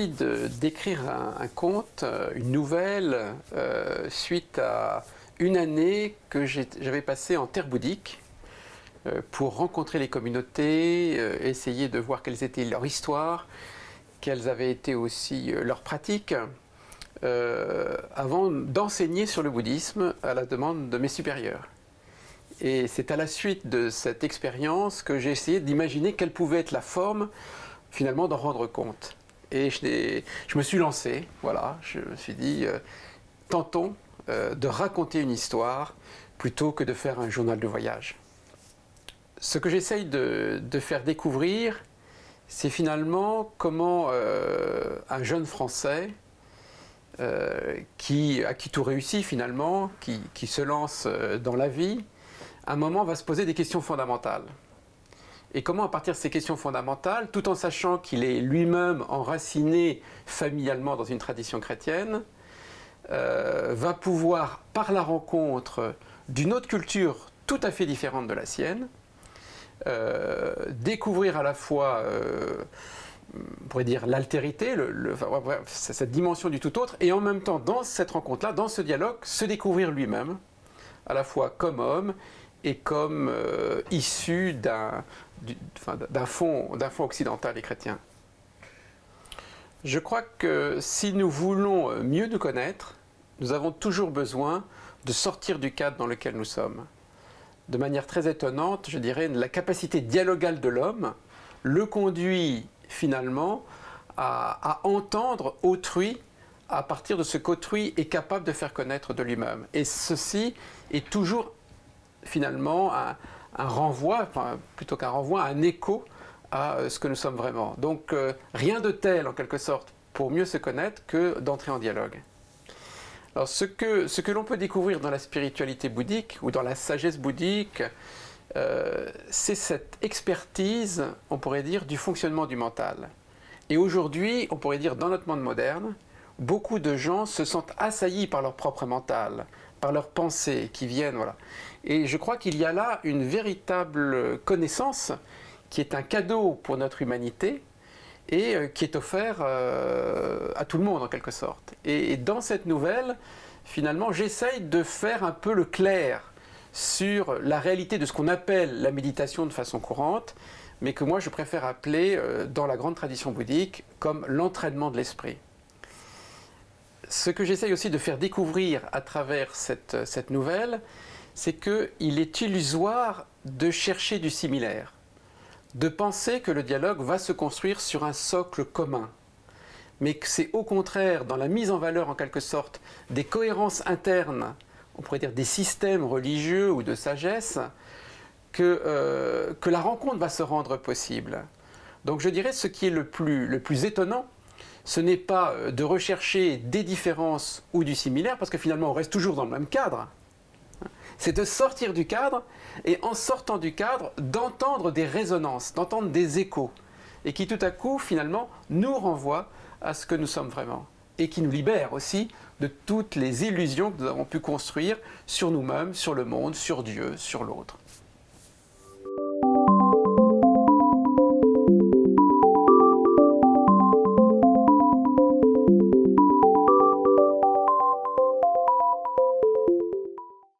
choisi d'écrire un conte, une nouvelle, suite à une année que j'avais passée en terre bouddhique pour rencontrer les communautés, essayer de voir quelles étaient leurs histoires, quelles avaient été aussi leurs pratiques, avant d'enseigner sur le bouddhisme à la demande de mes supérieurs. Et c'est à la suite de cette expérience que j'ai essayé d'imaginer quelle pouvait être la forme, finalement, d'en rendre compte. Et je me suis lancé, voilà, je me suis dit, tentons de raconter une histoire plutôt que de faire un journal de voyage. Ce que j'essaye de faire découvrir, c'est finalement comment un jeune Français, à qui tout réussit finalement, qui se lance dans la vie, à un moment va se poser des questions fondamentales. Et comment à partir de ces questions fondamentales, tout en sachant qu'il est lui-même enraciné familialement dans une tradition chrétienne, va pouvoir, par la rencontre d'une autre culture tout à fait différente de la sienne, découvrir à la fois, on pourrait dire, l'altérité, cette dimension du tout autre, et en même temps, dans cette rencontre-là, dans ce dialogue, se découvrir lui-même, à la fois comme homme et comme issu d'un fond occidental et chrétien. Je crois que si nous voulons mieux nous connaître, nous avons toujours besoin de sortir du cadre dans lequel nous sommes. De manière très étonnante, je dirais, la capacité dialogale de l'homme le conduit finalement à entendre autrui à partir de ce qu'autrui est capable de faire connaître de lui-même. Et ceci est toujours finalement un renvoi, enfin, plutôt qu'un renvoi, un écho à ce que nous sommes vraiment. Donc rien de tel en quelque sorte pour mieux se connaître que d'entrer en dialogue. Alors ce que l'on peut découvrir dans la spiritualité bouddhique ou dans la sagesse bouddhique, c'est cette expertise, on pourrait dire, du fonctionnement du mental. Et aujourd'hui, on pourrait dire dans notre monde moderne, beaucoup de gens se sentent assaillis par leur propre mental, par leurs pensées qui viennent, voilà. Et je crois qu'il y a là une véritable connaissance qui est un cadeau pour notre humanité et qui est offert à tout le monde en quelque sorte. Et dans cette nouvelle, finalement, j'essaye de faire un peu le clair sur la réalité de ce qu'on appelle la méditation de façon courante, mais que moi je préfère appeler, dans la grande tradition bouddhique, comme l'entraînement de l'esprit. Ce que j'essaye aussi de faire découvrir à travers cette nouvelle, c'est qu'il est illusoire de chercher du similaire, de penser que le dialogue va se construire sur un socle commun, mais que c'est au contraire dans la mise en valeur en quelque sorte des cohérences internes, on pourrait dire des systèmes religieux ou de sagesse, que la rencontre va se rendre possible. Donc je dirais ce qui est le plus étonnant, ce n'est pas de rechercher des différences ou du similaire, parce que finalement on reste toujours dans le même cadre. C'est de sortir du cadre, et en sortant du cadre, d'entendre des résonances, d'entendre des échos, et qui tout à coup, finalement, nous renvoient à ce que nous sommes vraiment, et qui nous libèrent aussi de toutes les illusions que nous avons pu construire sur nous-mêmes, sur le monde, sur Dieu, sur l'autre.